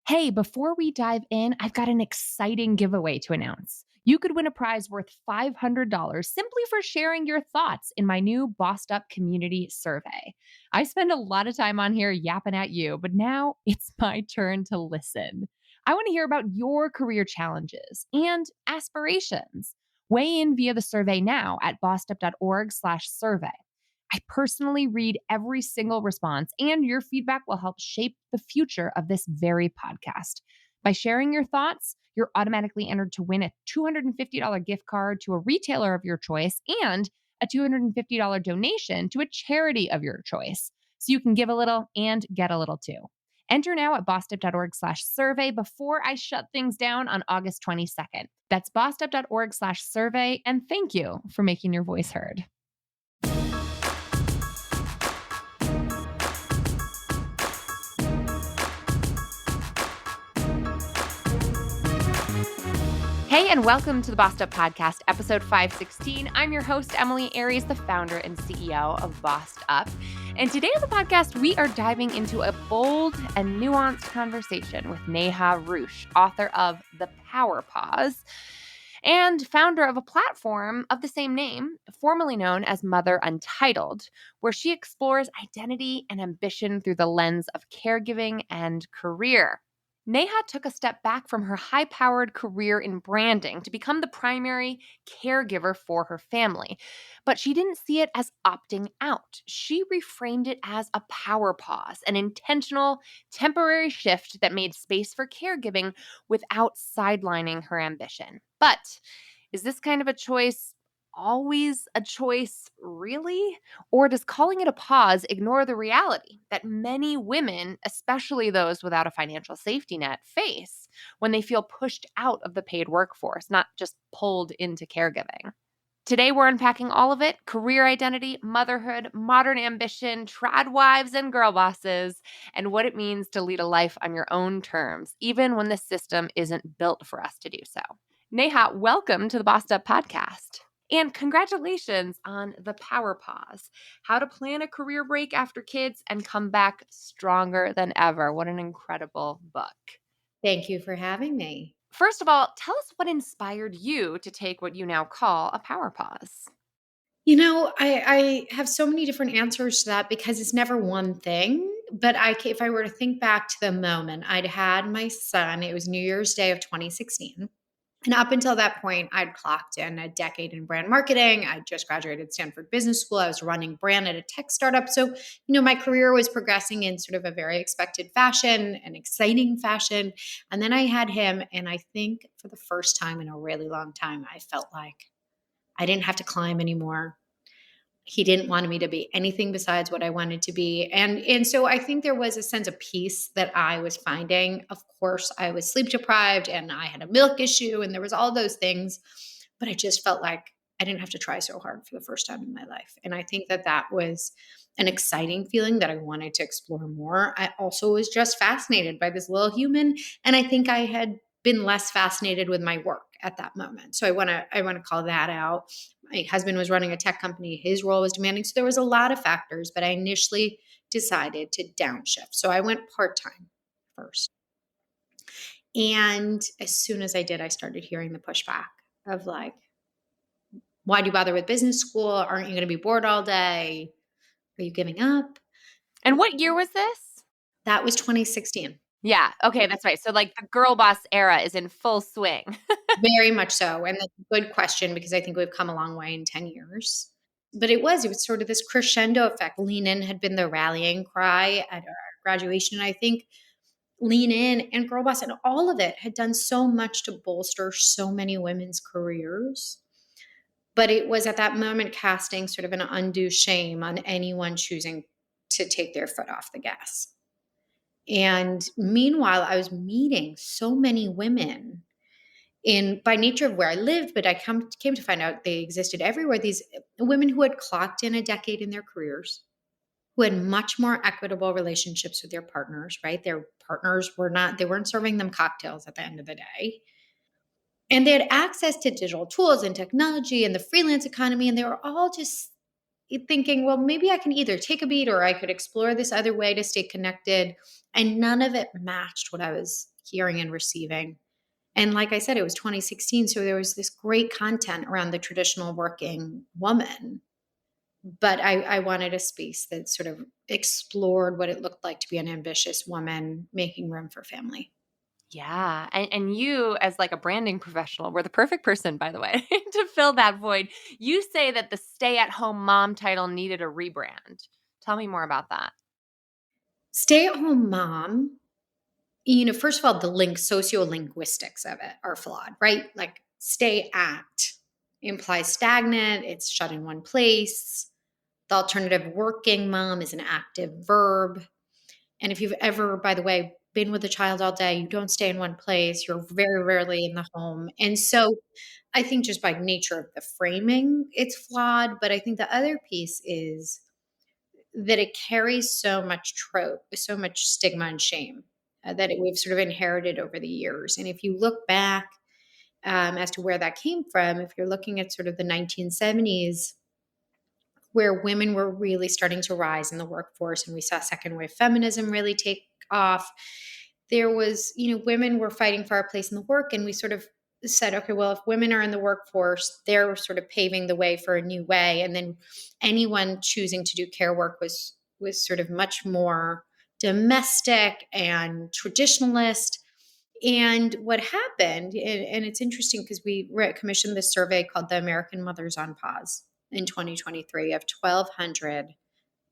Hey, before we dive in, I've got an exciting giveaway to announce. You could win a prize worth $500 simply for sharing your thoughts in my new Bossed Up community survey. I spend a lot of time on here yapping at you, but now it's my turn to listen. I want to hear about your career challenges and aspirations. Weigh in via the survey now at bossedup.org/survey. I personally read every single response, and your feedback will help shape the future of this very podcast. By sharing your thoughts, you're automatically entered to win a $250 gift card to a retailer of your choice and a $250 donation to a charity of your choice. So you can give a little and get a little too. Enter now at bossedup.org/survey before I shut things down on August 22nd. That's bossedup.org/survey. And thank you for making your voice heard. Hey, and welcome to the Bossed Up Podcast, episode 516. I'm your host, Emily Aries, the founder and CEO of Bossed Up. And today on the podcast, we are diving into a bold and nuanced conversation with Neha Ruch, author of The Power Pause and founder of a platform of the same name, formerly known as Mother Untitled, where she explores identity and ambition through the lens of caregiving and career. Neha took a step back from her high-powered career in branding to become the primary caregiver for her family. But she didn't see it as opting out. She reframed it as a power pause, an intentional, temporary shift that made space for caregiving without sidelining her ambition. But is this kind of a choice always a choice, really? Or does calling it a pause ignore the reality that many women, especially those without a financial safety net, face when they feel pushed out of the paid workforce, not just pulled into caregiving? Today, we're unpacking all of it: career identity, motherhood, modern ambition, trad wives and girl bosses, and what it means to lead a life on your own terms, even when the system isn't built for us to do so. Neha, welcome to the Bossed Up Podcast. And congratulations on The Power Pause: How to Plan a Career Break After Kids and Come Back Stronger Than Ever. What an incredible book. Thank you for having me. First of all, tell us what inspired you to take what you now call a power pause. I have so many different answers to that because it's never one thing. But if I were to think back to the moment I'd had my son, it was New Year's Day of 2016. And up until that point, I'd clocked in a decade in brand marketing. I just graduated Stanford Business School. I was running brand at a tech startup. So, my career was progressing in sort of a very expected fashion, an exciting fashion. And then I had him. And I think for the first time in a really long time, I felt like I didn't have to climb anymore. He didn't want me to be anything besides what I wanted to be. And so I think there was a sense of peace that I was finding. Of course, I was sleep deprived and I had a milk issue and there was all those things, but I just felt like I didn't have to try so hard for the first time in my life. And I think that was an exciting feeling that I wanted to explore more. I also was just fascinated by this little human. And I think I had been less fascinated with my work at that moment. So I want to call that out. My husband was running a tech company. His role was demanding. So there was a lot of factors, but I initially decided to downshift. So I went part-time first. And as soon as I did, I started hearing the pushback of like, why do you bother with business school? Aren't you going to be bored all day? Are you giving up? And what year was this? That was 2016. Yeah. Okay. That's right. So like the girl boss era is in full swing. Very much so. And that's a good question because I think we've come a long way in 10 years. But it was sort of this crescendo effect. Lean In had been the rallying cry at our graduation. I think Lean In and Girl Boss and all of it had done so much to bolster so many women's careers. But it was at that moment casting sort of an undue shame on anyone choosing to take their foot off the gas. And meanwhile, I was meeting so many women by nature of where I lived, but I came to find out they existed everywhere. These women who had clocked in a decade in their careers, who had much more equitable relationships with their partners, right? Their partners they weren't serving them cocktails at the end of the day. And they had access to digital tools and technology and the freelance economy. And they were all just thinking, well, maybe I can either take a beat or I could explore this other way to stay connected. And none of it matched what I was hearing and receiving. And like I said, it was 2016. So there was this great content around the traditional working woman. But I wanted a space that sort of explored what it looked like to be an ambitious woman making room for family. Yeah. And you, as like a branding professional, were the perfect person, by the way, to fill that void. You say that the stay at home mom title needed a rebrand. Tell me more about that. Stay at home mom, first of all, the sociolinguistics of it are flawed, right? Like stay at implies stagnant, it's shut in one place. The alternative working mom is an active verb. And if you've ever, by the way, been with a child all day, you don't stay in one place, you're very rarely in the home. And so I think just by nature of the framing, it's flawed. But I think the other piece is that it carries so much trope, so much stigma and shame that we've sort of inherited over the years. And if you look back as to where that came from, if you're looking at sort of the 1970s, where women were really starting to rise in the workforce and we saw second wave feminism really take off, there was, women were fighting for our place in the work. And we sort of said, okay, well, if women are in the workforce, they're sort of paving the way for a new way. And then anyone choosing to do care work was sort of much more domestic and traditionalist. And what happened, and it's interesting because we commissioned this survey called the American Mothers on Pause in 2023 of 1,200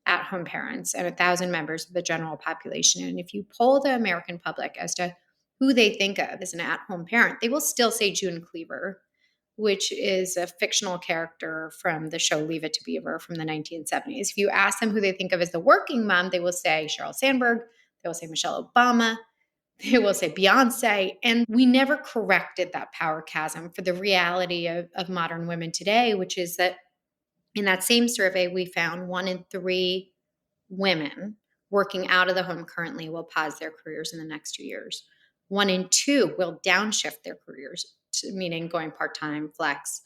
at home parents and 1,000 members of the general population. And if you poll the American public as to who they think of as an at home parent, they will still say June Cleaver, which is a fictional character from the show Leave It to Beaver from the 1970s. If you ask them who they think of as the working mom, they will say Sheryl Sandberg, they will say Michelle Obama, they will say Beyonce. And we never corrected that power chasm for the reality of modern women today, which is that in that same survey, we found 1 in 3 women working out of the home currently will pause their careers in the next 2 years. 1 in 2 will downshift their careers, meaning going part-time, flex.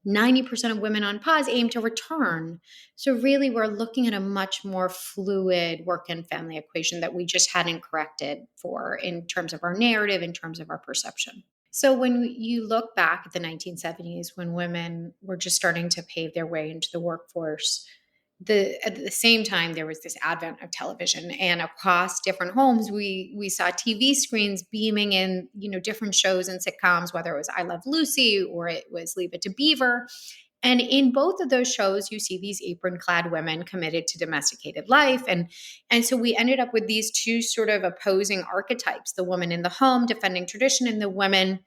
90% of women on pause aim to return. So really, we're looking at a much more fluid work and family equation that we just hadn't corrected for in terms of our narrative, in terms of our perception. So when you look back at the 1970s, when women were just starting to pave their way into the workforce, at the same time there was this advent of television, and across different homes we saw TV screens beaming in different shows and sitcoms, whether it was I Love Lucy or it was Leave It to Beaver. And in both of those shows you see these apron clad women committed to domesticated life, and so we ended up with these two sort of opposing archetypes: the woman in the home defending tradition and the women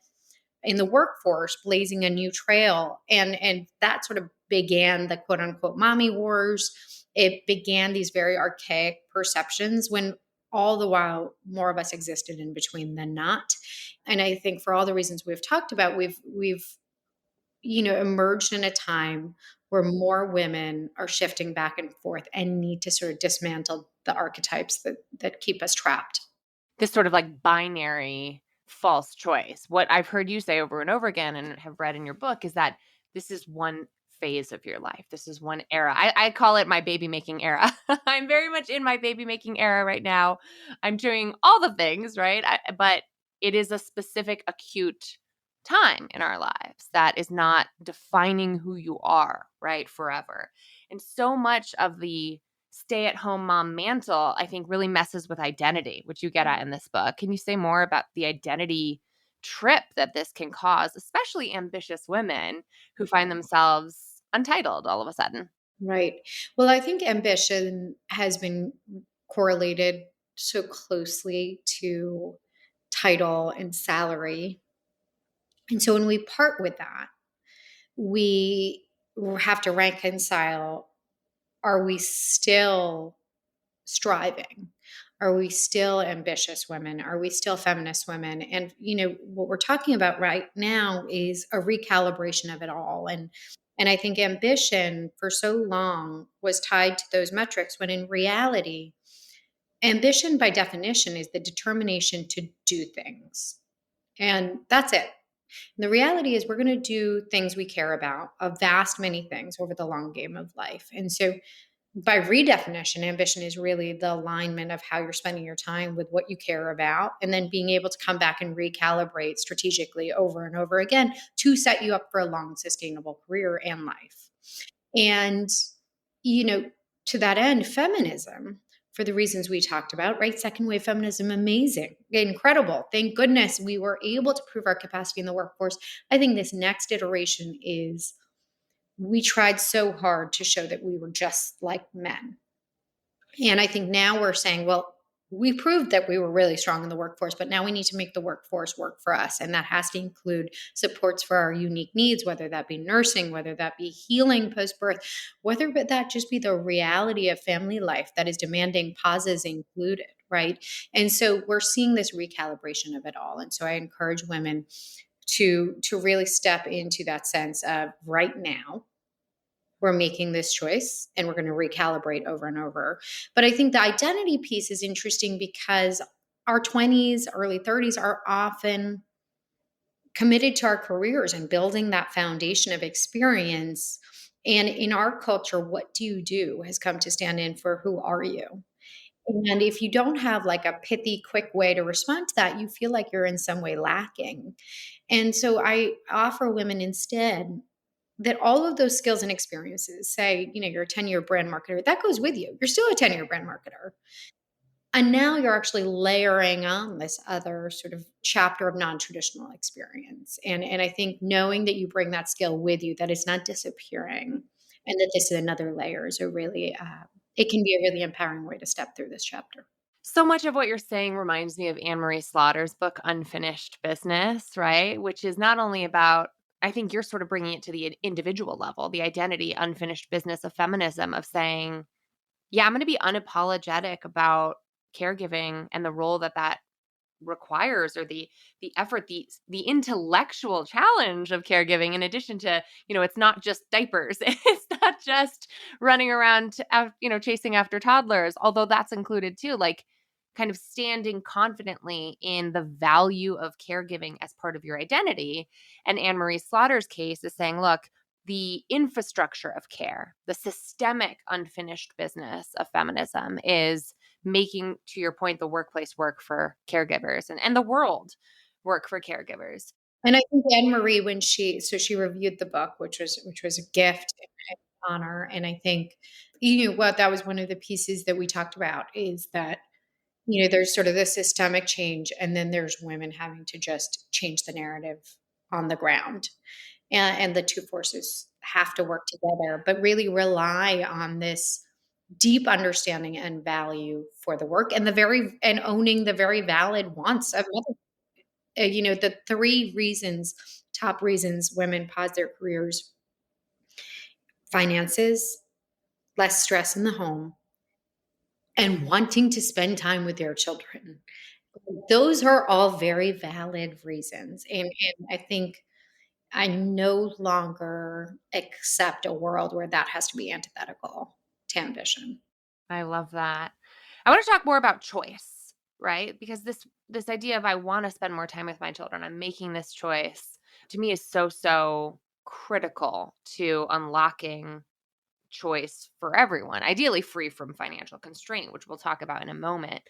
in the workforce blazing a new trail. And that sort of began the quote unquote mommy wars. It began these very archaic perceptions when all the while more of us existed in between than not. And I think for all the reasons we've talked about, we've emerged in a time where more women are shifting back and forth and need to sort of dismantle the archetypes that keep us trapped. This sort of like binary false choice. What I've heard you say over and over again and have read in your book is that this is one phase of your life. This is one era. I call it my baby making era. I'm very much in my baby making era right now. I'm doing all the things, right? But it is a specific acute time in our lives that is not defining who you are, right, forever. And so much of the stay at home mom mantle, I think, really messes with identity, which you get at in this book. Can you say more about the identity trip that this can cause, especially ambitious women who find themselves untitled all of a sudden? Right. Well, I think ambition has been correlated so closely to title and salary. And so when we part with that, we have to reconcile, are we still striving? Are we still ambitious women? Are we still feminist women? And what we're talking about right now is a recalibration of it all. And I think ambition for so long was tied to those metrics when in reality, ambition by definition is the determination to do things. And that's it. And the reality is we're going to do things we care about, a vast many things over the long game of life. And so by redefinition, ambition is really the alignment of how you're spending your time with what you care about, and then being able to come back and recalibrate strategically over and over again to set you up for a long, sustainable career and life. And, you know, to that end, feminism, for the reasons we talked about, right? Second wave feminism, amazing, incredible. Thank goodness we were able to prove our capacity in the workforce. I think this next iteration is we tried so hard to show that we were just like men. And I think now we're saying, well, we proved that we were really strong in the workforce, but now we need to make the workforce work for us. And that has to include supports for our unique needs, whether that be nursing, whether that be healing post birth, whether that just be the reality of family life that is demanding pauses included, right? And so we're seeing this recalibration of it all. And so I encourage women to really step into that sense of right now we're making this choice and we're going to recalibrate over and over. But I think the identity piece is interesting because our 20s, early 30s are often committed to our careers and building that foundation of experience. And in our culture, what do you do has come to stand in for who are you? And if you don't have like a pithy, quick way to respond to that, you feel like you're in some way lacking. And so I offer women instead that all of those skills and experiences, say, you're a 10-year brand marketer, that goes with you. You're still a 10-year brand marketer. And now you're actually layering on this other sort of chapter of non-traditional experience. And I think knowing that you bring that skill with you, that it's not disappearing, and that this is another layer is a really, it can be a really empowering way to step through this chapter. So much of what you're saying reminds me of Anne Marie Slaughter's book, Unfinished Business, right? Which is not only about, I think you're sort of bringing it to the individual level, the identity, unfinished business of feminism, of saying, yeah, I'm going to be unapologetic about caregiving and the role that requires, or the effort, the intellectual challenge of caregiving, in addition to, it's not just diapers. It's not just running around, chasing after toddlers, although that's included too, like kind of standing confidently in the value of caregiving as part of your identity. And Anne Marie Slaughter's case is saying, look, the infrastructure of care, the systemic unfinished business of feminism is making, to your point, the workplace work for caregivers, and the world work for caregivers. And I think Anne Marie, when she reviewed the book, which was a gift and an honor. And I think, what that was one of the pieces that we talked about is that, there's sort of the systemic change, and then there's women having to just change the narrative on the ground. And the two forces have to work together, but really rely on this deep understanding and value for the work, and owning the very valid wants of others. The top reasons women pause their careers: finances, less stress in the home, and wanting to spend time with their children. Those are all very valid reasons. And I think I no longer accept a world where that has to be antithetical to ambition. I love that. I want to talk more about choice, right? Because this idea of, I want to spend more time with my children, I'm making this choice, to me is so critical to unlocking choice for everyone, ideally free from financial constraint, which we'll talk about in a moment.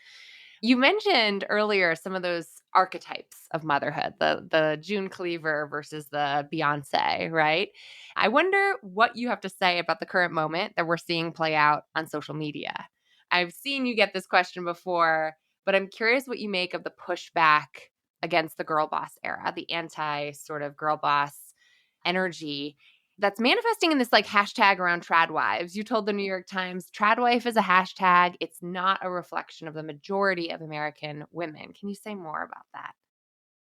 You mentioned earlier some of those archetypes of motherhood, the June Cleaver versus the Beyonce, right? I wonder what you have to say about the current moment that we're seeing play out on social media. I've seen you get this question before, but I'm curious what you make of the pushback against the girl boss era, the anti sort of girl boss energy that's manifesting in this like hashtag around tradwives. You told the New York Times, tradwife is a hashtag. It's not a reflection of the majority of American women. Can you say more about that?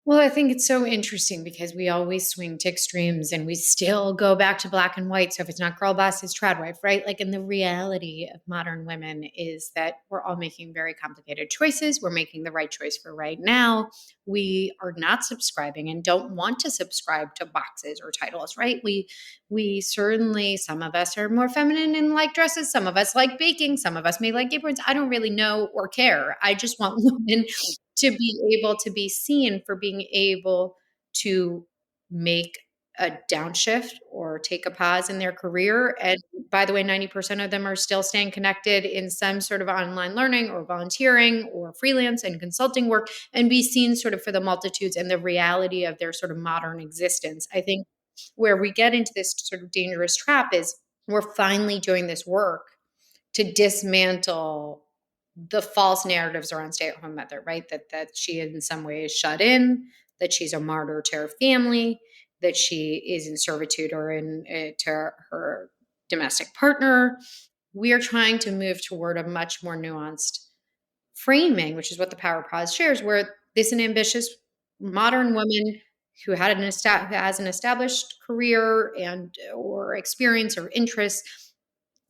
Well, I think it's so interesting because we always swing to extremes and we still go back to black and white. So if it's not girl boss, it's tradwife, right? Like, and the reality of modern women is that we're all making very complicated choices. We're making the right choice for right now. We are not subscribing and don't want to subscribe to boxes or titles, right? We certainly, some of us are more feminine and like dresses. Some of us like baking. Some of us may like aprons. I don't really know or care. I just want women to be able to be seen for being able to make a downshift or take a pause in their career. And by the way, 90% of them are still staying connected in some sort of online learning or volunteering or freelance and consulting work, and be seen sort of for the multitudes and the reality of their sort of modern existence. I think where we get into this sort of dangerous trap is we're finally doing this work to dismantle the false narratives around stay-at-home mother, right? That she in some way is shut in, that she's a martyr to her family, that she is in servitude or to her domestic partner. We are trying to move toward a much more nuanced framing, which is what the Power Pause shares, where this is an ambitious modern woman who who has an established career and or experience or interests,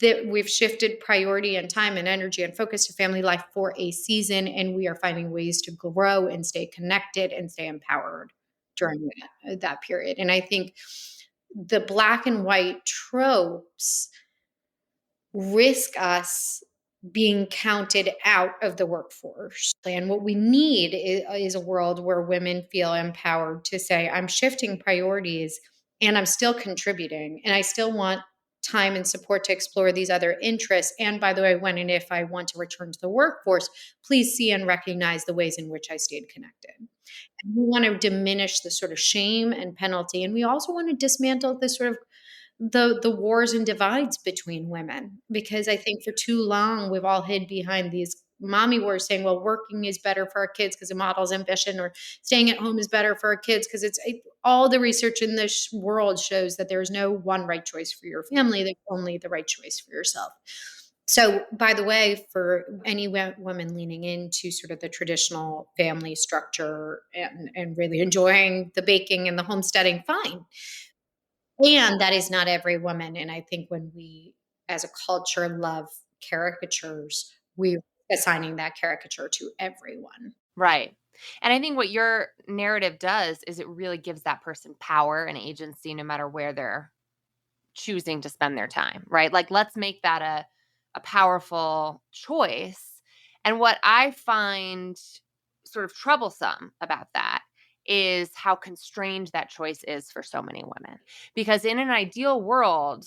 that we've shifted priority and time and energy and focus to family life for a season, and we are finding ways to grow and stay connected and stay empowered during that period. And I think the black and white tropes risk us being counted out of the workforce. And what we need is a world where women feel empowered to say, I'm shifting priorities and I'm still contributing and I still want time and support to explore these other interests. And by the way, when and if I want to return to the workforce, please see and recognize the ways in which I stayed connected. And we want to diminish the sort of shame and penalty. And we also want to dismantle this sort of the wars and divides between women, because I think for too long we've all hid behind these mommy wars saying, well, working is better for our kids because it models ambition, or staying at home is better for our kids because all the research in this world shows that there is no one right choice for your family. There's only the right choice for yourself. So, by the way, for any women leaning into sort of the traditional family structure and really enjoying the baking and the homesteading, fine. And that is not every woman. And I think when we, as a culture, love caricatures, we're assigning that caricature to everyone. Right. And I think what your narrative does is it really gives that person power and agency no matter where they're choosing to spend their time, right? Like, let's make that a powerful choice. And what I find sort of troublesome about that is how constrained that choice is for so many women. Because in an ideal world,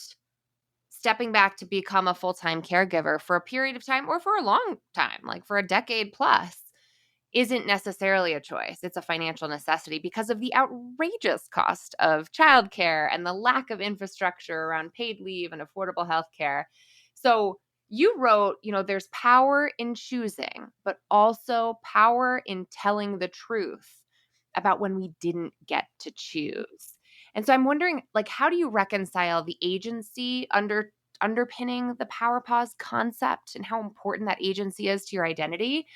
stepping back to become a full-time caregiver for a period of time or for a long time, like for a decade plus, isn't necessarily a choice. It's a financial necessity because of the outrageous cost of childcare and the lack of infrastructure around paid leave and affordable health care. So you wrote, there's power in choosing, but also power in telling the truth about when we didn't get to choose. And so I'm wondering, like, how do you reconcile the agency underpinning the power pause concept and how important that agency is to your identity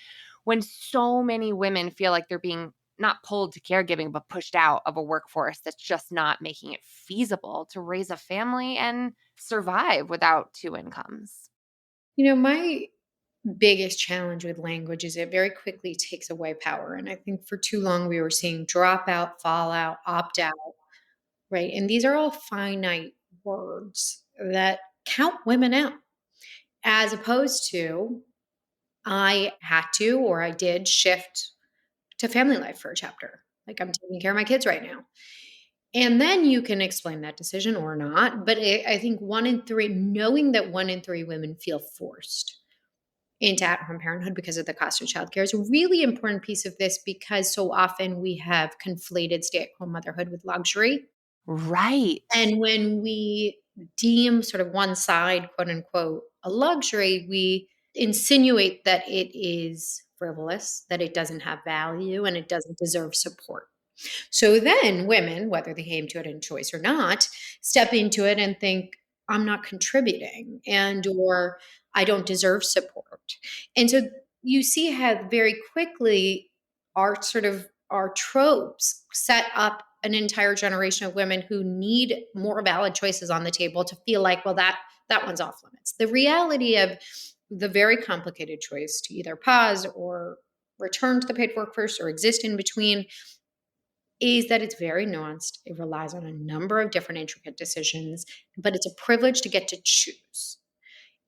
when so many women feel like they're being not pulled to caregiving, but pushed out of a workforce that's just not making it feasible to raise a family and survive without two incomes? My biggest challenge with language is it very quickly takes away power. And I think for too long we were seeing dropout, fallout, opt out, right? And these are all finite words that count women out, as opposed to I had to or I did shift to family life for a chapter. Like, I'm taking care of my kids right now. And then you can explain that decision or not. But I think knowing that 1 in 3 women feel forced into at-home parenthood because of the cost of childcare is a really important piece of this, because so often we have conflated stay-at-home motherhood with luxury. Right. And when we deem sort of one side, quote unquote, a luxury, we insinuate that it is frivolous, that it doesn't have value, and it doesn't deserve support. So then women, whether they came to it in choice or not, step into it and think, I'm not contributing, and or I don't deserve support. And so you see how very quickly our tropes set up an entire generation of women who need more valid choices on the table to feel like, well, that one's off limits. The reality of the very complicated choice to either pause or return to the paid workforce or exist in between is that it's very nuanced. It relies on a number of different intricate decisions, but it's a privilege to get to choose.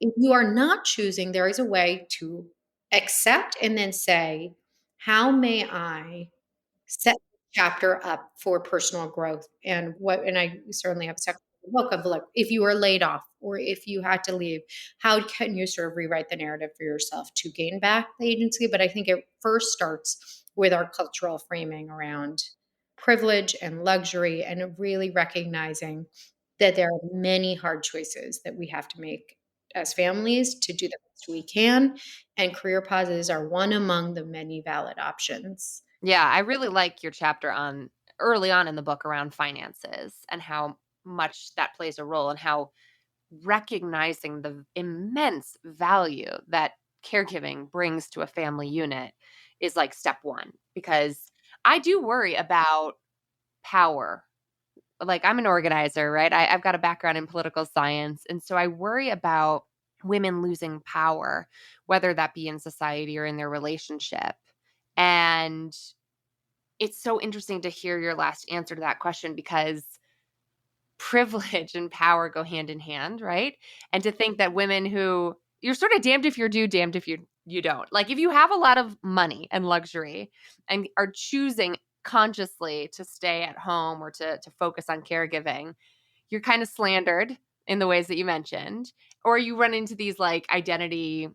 If you are not choosing, there is a way to accept and then say, how may I set chapter up for personal growth and I certainly have a section in the book of like if you were laid off or if you had to leave, how can you sort of rewrite the narrative for yourself to gain back the agency? But I think it first starts with our cultural framing around privilege and luxury and really recognizing that there are many hard choices that we have to make as families to do the best we can. And career pauses are one among the many valid options. Yeah, I really like your chapter on early on in the book around finances and how much that plays a role and how recognizing the immense value that caregiving brings to a family unit is like step one. Because I do worry about power. Like, I'm an organizer, right? I've got a background in political science. And so I worry about women losing power, whether that be in society or in their relationship. And it's so interesting to hear your last answer to that question because privilege and power go hand in hand, right? And to think that women who you're sort of damned if you do, damned if you don't. Like if you have a lot of money and luxury and are choosing consciously to stay at home or to focus on caregiving, you're kind of slandered in the ways that you mentioned, or you run into these like identity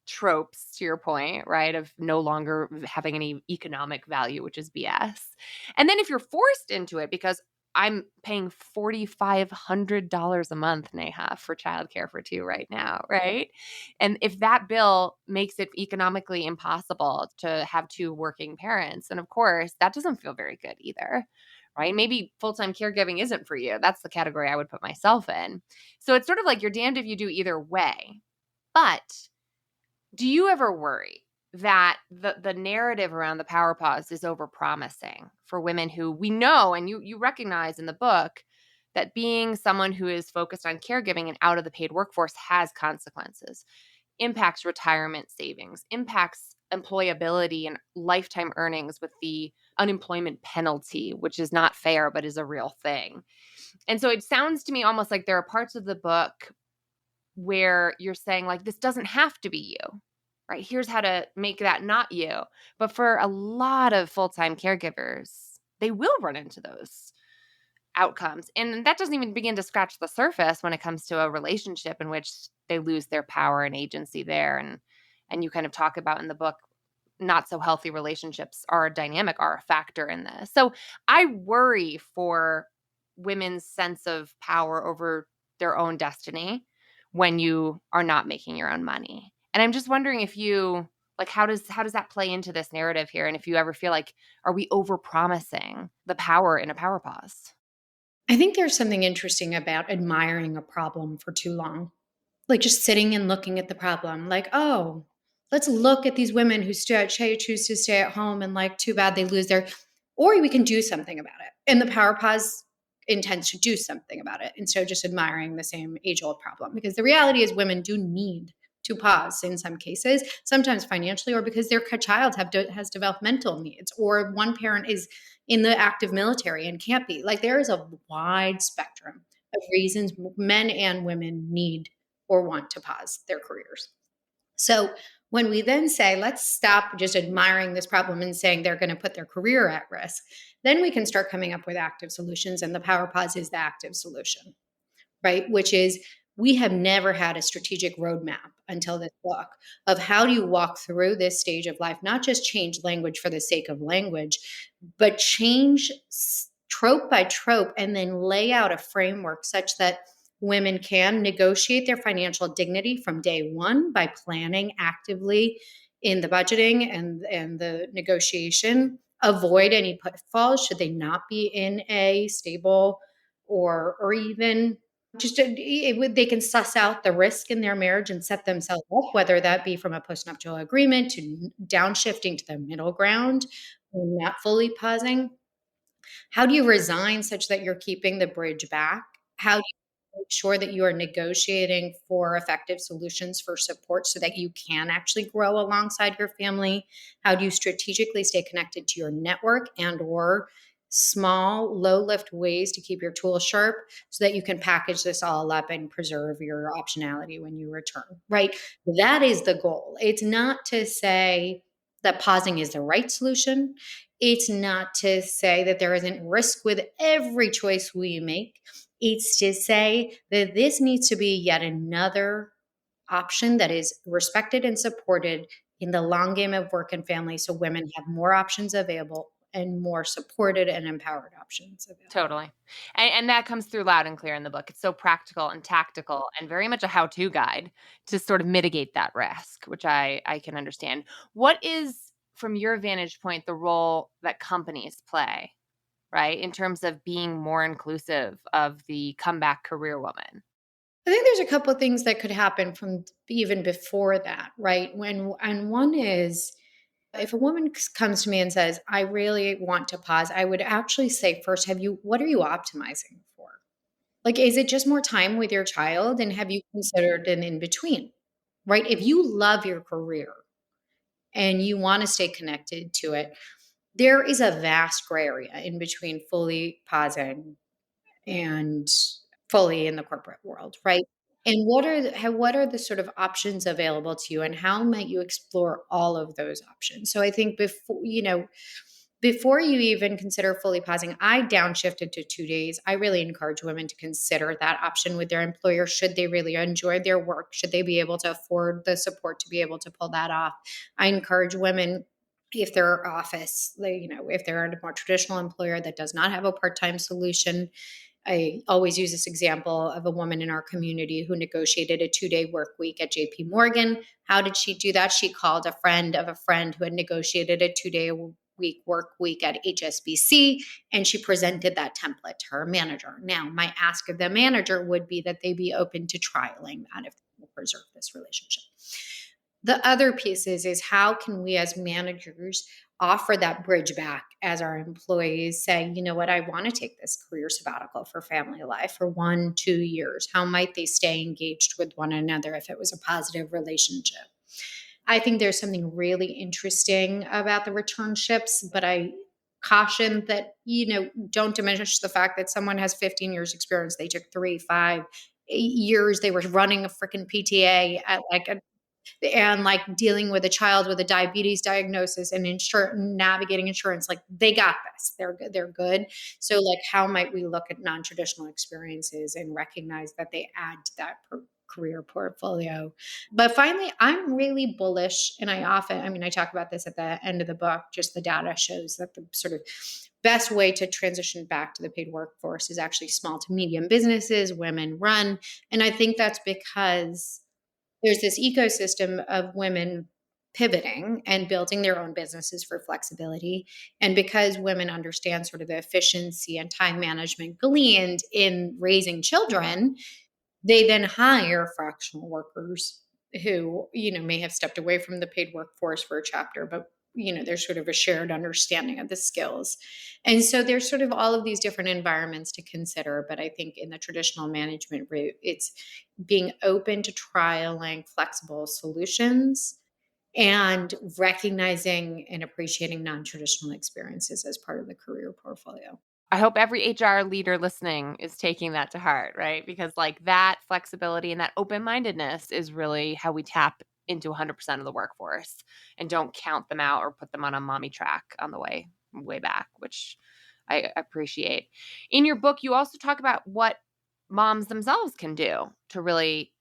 tropes to your point, right? Of no longer having any economic value, which is BS. And then if you're forced into it, because I'm paying $4,500 a month, Neha, for childcare for two right now, right? And if that bill makes it economically impossible to have two working parents, and of course, that doesn't feel very good either, right? Maybe full-time caregiving isn't for you. That's the category I would put myself in. So it's sort of like you're damned if you do either way. But do you ever worry that the narrative around the power pause is overpromising for women who we know and you recognize in the book that being someone who is focused on caregiving and out of the paid workforce has consequences, impacts retirement savings, impacts employability and lifetime earnings with the unemployment penalty, which is not fair but is a real thing. And so it sounds to me almost like there are parts of the book where you're saying like this doesn't have to be you, right? Here's how to make that not you. But for a lot of full-time caregivers, they will run into those outcomes. And that doesn't even begin to scratch the surface when it comes to a relationship in which they lose their power and agency there. And you kind of talk about in the book not so healthy relationships are a dynamic, are a factor in this. So I worry for women's sense of power over their own destiny when you are not making your own money. And I'm just wondering if you like how does that play into this narrative here? And if you ever feel like, are we overpromising the power in a power pause? I think there's something interesting about admiring a problem for too long. Like just sitting and looking at the problem, like, oh, let's look at these women who choose to stay at home and like, too bad they lose their, or we can do something about it. And the power pause intends to do something about it instead of just admiring the same age old problem. Because the reality is, women do need to pause in some cases, sometimes financially, or because their child has developmental needs, or one parent is in the active military and can't be. Like there is a wide spectrum of reasons men and women need or want to pause their careers. So when we then say, let's stop just admiring this problem and saying they're going to put their career at risk, then we can start coming up with active solutions. And the power pause is the active solution, right? Which is we have never had a strategic roadmap until this book of how do you walk through this stage of life, not just change language for the sake of language, but change trope by trope and then lay out a framework such that women can negotiate their financial dignity from day one by planning actively in the budgeting and the negotiation, avoid any pitfalls should they not be in a stable or even just they can suss out the risk in their marriage and set themselves up, whether that be from a postnuptial agreement to downshifting to the middle ground, or not fully pausing. How do you resign such that you're keeping the bridge back? How do you make sure that you are negotiating for effective solutions for support so that you can actually grow alongside your family? How do you strategically stay connected to your network and or small, low lift ways to keep your tools sharp so that you can package this all up and preserve your optionality when you return, right? That is the goal. It's not to say that pausing is the right solution. It's not to say that there isn't risk with every choice we make. It's to say that this needs to be yet another option that is respected and supported in the long game of work and family, so women have more options available and more supported and empowered options available. Totally. And that comes through loud and clear in the book. It's so practical and tactical and very much a how-to guide to sort of mitigate that risk, which I can understand. What is, from your vantage point, the role that companies play, right, in terms of being more inclusive of the comeback career woman? I think there's a couple of things that could happen from even before that, right? And one is if a woman comes to me and says, "I really want to pause," I would actually say first, what are you optimizing for? Like, is it just more time with your child? And have you considered an in between, right? If you love your career and you want to stay connected to it, there is a vast gray area in between fully pausing and fully in the corporate world, right? And what are the sort of options available to you, and how might you explore all of those options? So I think before you even consider fully pausing, I downshifted to 2 days. I really encourage women to consider that option with their employer. Should they really enjoy their work? Should they be able to afford the support to be able to pull that off? I encourage women, if their office, if they're a more traditional employer that does not have a part-time solution. I always use this example of a woman in our community who negotiated a 2-day work week at JP Morgan. How did she do that? She called a friend of a friend who had negotiated a 2-day work week at HSBC, and she presented that template to her manager. Now, my ask of the manager would be that they be open to trialing that if they will preserve this relationship. The other piece is how can we as managers offer that bridge back as our employees say, you know what, I want to take this career sabbatical for family life for 1-2 years. How might they stay engaged with one another if it was a positive relationship? I think there's something really interesting about the returnships, but I caution that, don't diminish the fact that someone has 15 years experience. They took 3, 5, 8 years. They were running a freaking PTA at and like dealing with a child with a diabetes diagnosis and navigating insurance. Like they got this, they're good. So like, how might we look at non-traditional experiences and recognize that they add to that career portfolio? But finally, I'm really bullish, and I talk about this at the end of the book. Just the data shows that the sort of best way to transition back to the paid workforce is actually small to medium businesses, women run. And I think that's because there's this ecosystem of women pivoting and building their own businesses for flexibility. And because women understand sort of the efficiency and time management gleaned in raising children, they then hire fractional workers who, may have stepped away from the paid workforce for a chapter, but there's sort of a shared understanding of the skills. And so there's sort of all of these different environments to consider. But I think in the traditional management route, it's being open to trialing flexible solutions and recognizing and appreciating non-traditional experiences as part of the career portfolio. I hope every HR leader listening is taking that to heart, right? Because like that flexibility and that open-mindedness is really how we tap into 100% of the workforce and don't count them out or put them on a mommy track on the way back, which I appreciate. In your book, you also talk about what moms themselves can do to really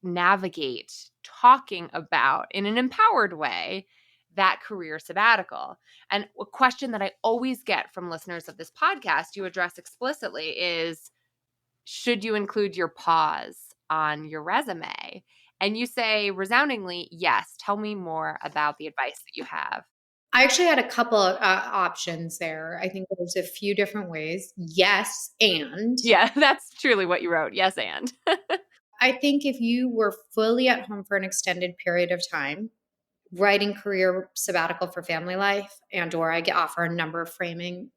navigate talking about in an empowered way that career sabbatical. And a question that I always get from listeners of this podcast you address explicitly is, should you include your pause on your resume? And you say resoundingly, yes. Tell me more about the advice that you have. I actually had a couple of options there. I think there's a few different ways. Yes, and Yeah, that's truly what you wrote. Yes, and. I think if you were fully at home for an extended period of time, writing career sabbatical for family life or I offer a number of framing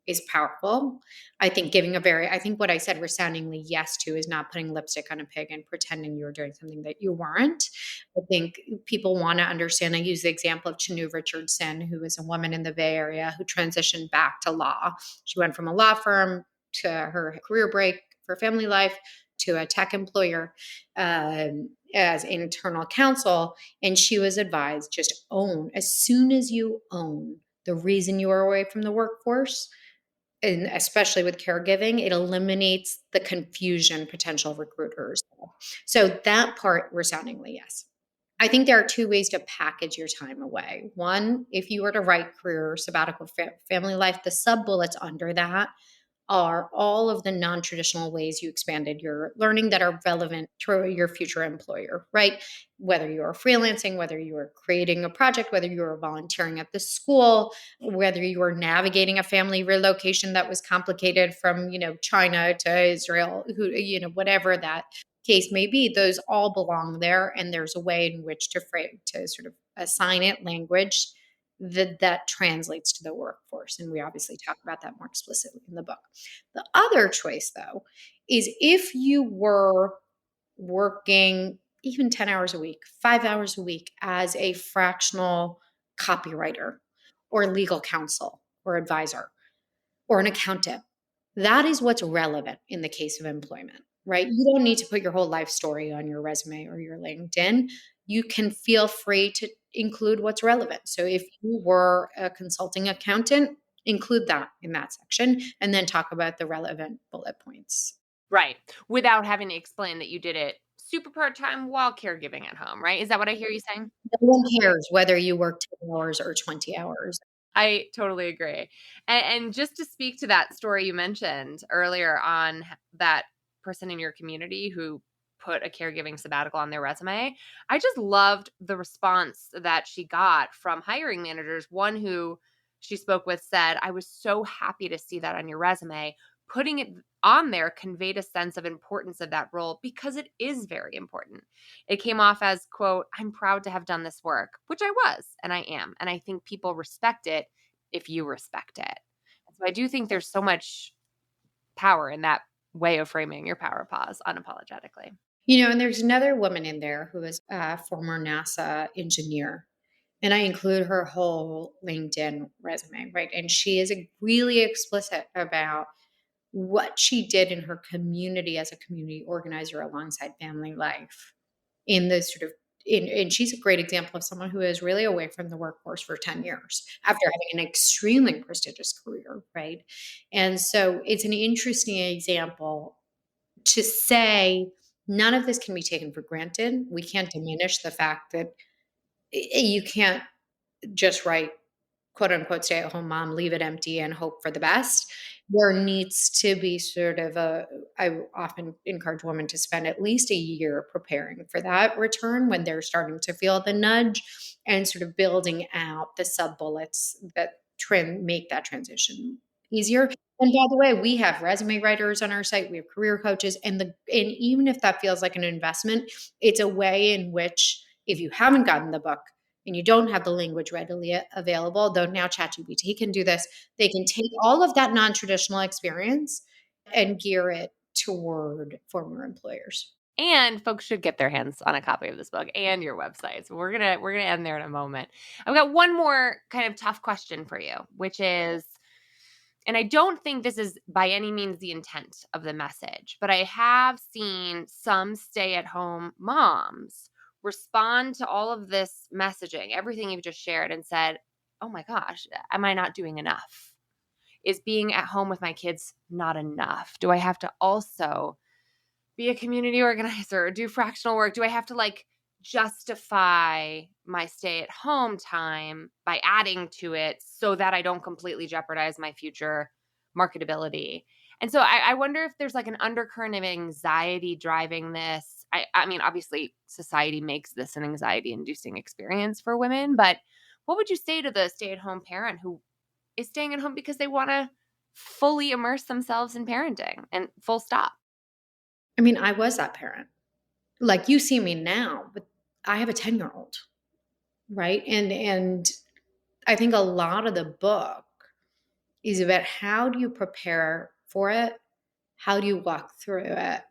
is powerful. I think I think what I said resoundingly yes to is not putting lipstick on a pig and pretending you were doing something that you weren't. I think people want to understand. I use the example of Chanu Richardson, who is a woman in the Bay Area who transitioned back to law. She went from a law firm to her career break for family life to a tech employer as internal counsel. And she was advised, just own, as soon as you own the reason you are away from the workforce, and especially with caregiving, it eliminates the confusion potential recruiters. So that part, resoundingly yes. I think there are two ways to package your time away. One, if you were to write career, sabbatical, family life, the sub bullets under that are all of the non-traditional ways you expanded your learning that are relevant to your future employer, right? Whether you're freelancing, whether you're creating a project, whether you're volunteering at the school, whether you were navigating a family relocation that was complicated from, China to Israel, whatever that case may be, those all belong there. And there's a way in which to frame, to sort of assign it language that translates to the workforce. And we obviously talk about that more explicitly in the book. The other choice, though, is if you were working even 10 hours a week, 5 hours a week as a fractional copywriter or legal counsel or advisor or an accountant, that is what's relevant in the case of employment, right? You don't need to put your whole life story on your resume or your LinkedIn. You can feel free to include what's relevant. So if you were a consulting accountant, include that in that section and then talk about the relevant bullet points. Right. Without having to explain that you did it super part-time while caregiving at home, right? Is that what I hear you saying? No one cares whether you work 10 hours or 20 hours. I totally agree. And just to speak to that story you mentioned earlier on that person in your community who put a caregiving sabbatical on their resume, I just loved the response that she got from hiring managers. One who she spoke with said, "I was so happy to see that on your resume. Putting it on there conveyed a sense of importance of that role because it is very important. It came off as, quote, I'm proud to have done this work," which I was, and I am. And I think people respect it if you respect it. So I do think there's so much power in that way of framing your power pause unapologetically. And there's another woman in there who is a former NASA engineer. And I include her whole LinkedIn resume, right? And she is really explicit about what she did in her community as a community organizer alongside family life in the sort of and she's a great example of someone who is really away from the workforce for 10 years after having an extremely prestigious career, right? And so it's an interesting example to say none of this can be taken for granted. We can't diminish the fact that you can't just write quote unquote stay at home mom, leave it empty and hope for the best. There needs to be sort of I often encourage women to spend at least a year preparing for that return when they're starting to feel the nudge and sort of building out the sub bullets that make that transition easier. And by the way, we have resume writers on our site, we have career coaches, and even if that feels like an investment, it's a way in which if you haven't gotten the book, and you don't have the language readily available, though now ChatGPT can do this, they can take all of that non-traditional experience and gear it toward former employers. And folks should get their hands on a copy of this book and your website. So we're gonna end there in a moment. I've got one more kind of tough question for you, which is, and I don't think this is by any means the intent of the message, but I have seen some stay-at-home moms respond to all of this messaging, everything you've just shared, and said, oh my gosh, am I not doing enough? Is being at home with my kids not enough? Do I have to also be a community organizer or do fractional work? Do I have to justify my stay at home time by adding to it so that I don't completely jeopardize my future marketability? And so I wonder if there's an undercurrent of anxiety driving this. I mean, obviously society makes this an anxiety inducing experience for women, but what would you say to the stay at home parent who is staying at home because they want to fully immerse themselves in parenting and full stop? I mean, I was that parent. Like you see me now, but I have a 10-year-old, right? And I think a lot of the book is about how do you prepare for it? How do you walk through it?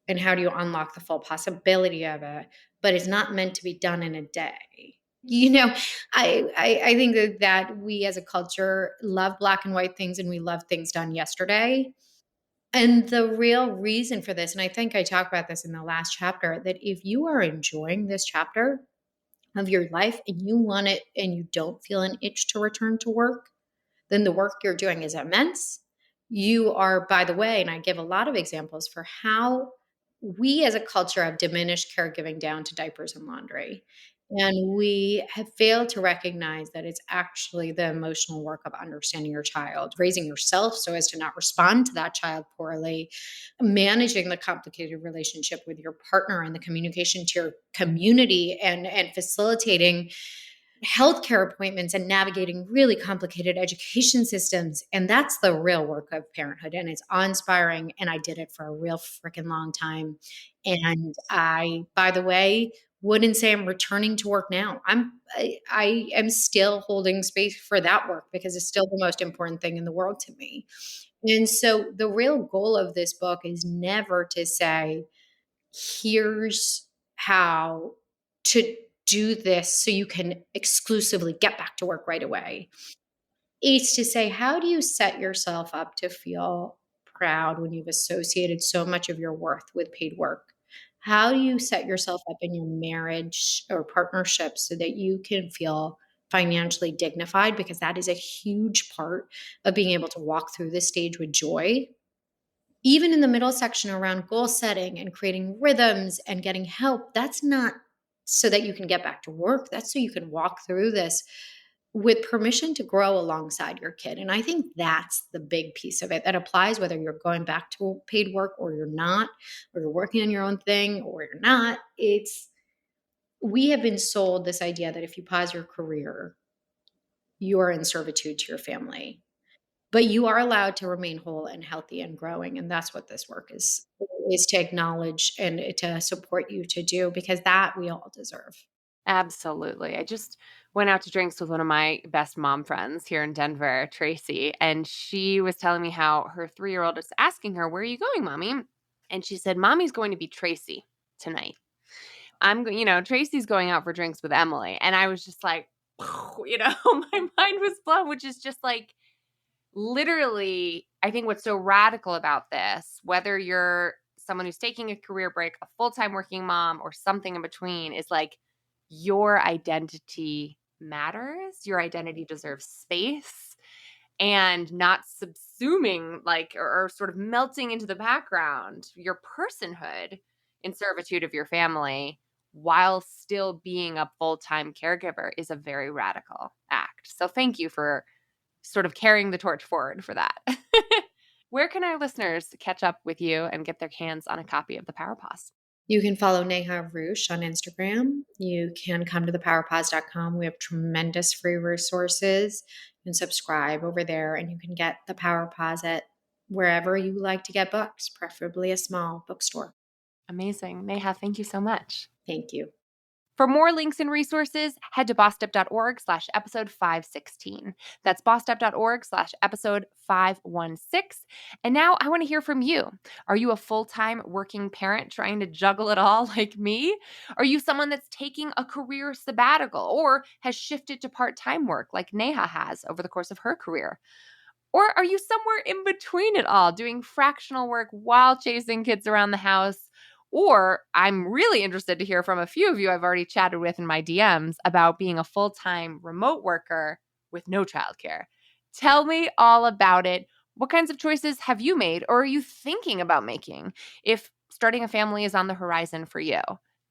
And how do you unlock the full possibility of it? But it's not meant to be done in a day. I think that we as a culture love black and white things and we love things done yesterday. And the real reason for this, and I think I talked about this in the last chapter, that if you are enjoying this chapter of your life and you want it and you don't feel an itch to return to work, then the work you're doing is immense. You are, by the way, and I give a lot of examples for how we as a culture have diminished caregiving down to diapers and laundry. And we have failed to recognize that it's actually the emotional work of understanding your child, raising yourself so as to not respond to that child poorly, managing the complicated relationship with your partner and the communication to your community, and facilitating healthcare appointments and navigating really complicated education systems. And that's the real work of parenthood. And it's awe-inspiring. And I did it for a real freaking long time. And I, by the way, wouldn't say I'm returning to work now. I am still holding space for that work because it's still the most important thing in the world to me. And so the real goal of this book is never to say, here's how to do this so you can exclusively get back to work right away. It's to say, how do you set yourself up to feel proud when you've associated so much of your worth with paid work? How do you set yourself up in your marriage or partnership so that you can feel financially dignified? Because that is a huge part of being able to walk through this stage with joy. Even in the middle section around goal setting and creating rhythms and getting help, that's not so that you can get back to work. That's so you can walk through this with permission to grow alongside your kid. And I think that's the big piece of it that applies whether you're going back to paid work or you're not, or you're working on your own thing or you're not. We have been sold this idea that if you pause your career, you are in servitude to your family. But you are allowed to remain whole and healthy and growing, and that's what this work is to acknowledge and to support you to do, because that we all deserve. Absolutely. I just went out to drinks with one of my best mom friends here in Denver, Tracy, and she was telling me how her 3-year-old is asking her, "Where are you going, mommy?" And she said, "Mommy's going to be Tracy tonight. Tracy's going out for drinks with Emily." And I was just like, my mind was blown, which is just like, literally, I think what's so radical about this, whether you're someone who's taking a career break, a full-time working mom, or something in between, is like, your identity matters. Your identity deserves space, and not subsuming or sort of melting into the background, your personhood in servitude of your family while still being a full-time caregiver is a very radical act. So thank you for sort of carrying the torch forward for that. Where can our listeners catch up with you and get their hands on a copy of The Power Pause? You can follow Neha Ruch on Instagram. You can come to thepowerpause.com. We have tremendous free resources. You can subscribe over there, and you can get The Power Pause at wherever you like to get books, preferably a small bookstore. Amazing. Neha, thank you so much. Thank you. For more links and resources, head to bossedup.org/episode 516. That's bossedup.org/episode 516. And now I want to hear from you. Are you a full-time working parent trying to juggle it all like me? Are you someone that's taking a career sabbatical or has shifted to part-time work like Neha has over the course of her career? Or are you somewhere in between it all, doing fractional work while chasing kids around the house? Or I'm really interested to hear from a few of you I've already chatted with in my DMs about being a full-time remote worker with no childcare. Tell me all about it. What kinds of choices have you made, or are you thinking about making if starting a family is on the horizon for you?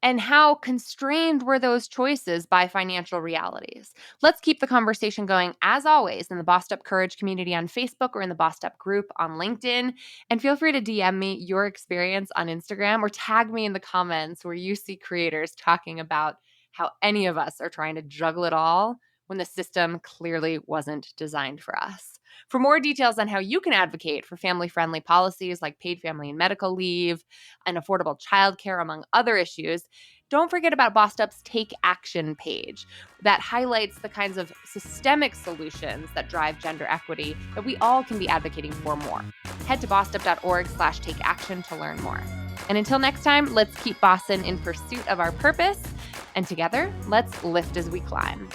And how constrained were those choices by financial realities? Let's keep the conversation going, as always, in the Bossed Up Courage community on Facebook or in the Bossed Up group on LinkedIn. And feel free to DM me your experience on Instagram or tag me in the comments where you see creators talking about how any of us are trying to juggle it all when the system clearly wasn't designed for us. For more details on how you can advocate for family-friendly policies like paid family and medical leave and affordable childcare, among other issues, don't forget about Bossed Up's Take Action page that highlights the kinds of systemic solutions that drive gender equity that we all can be advocating for more. Head to bossedup.org/takeaction to learn more. And until next time, let's keep bossin' in pursuit of our purpose, and together, let's lift as we climb.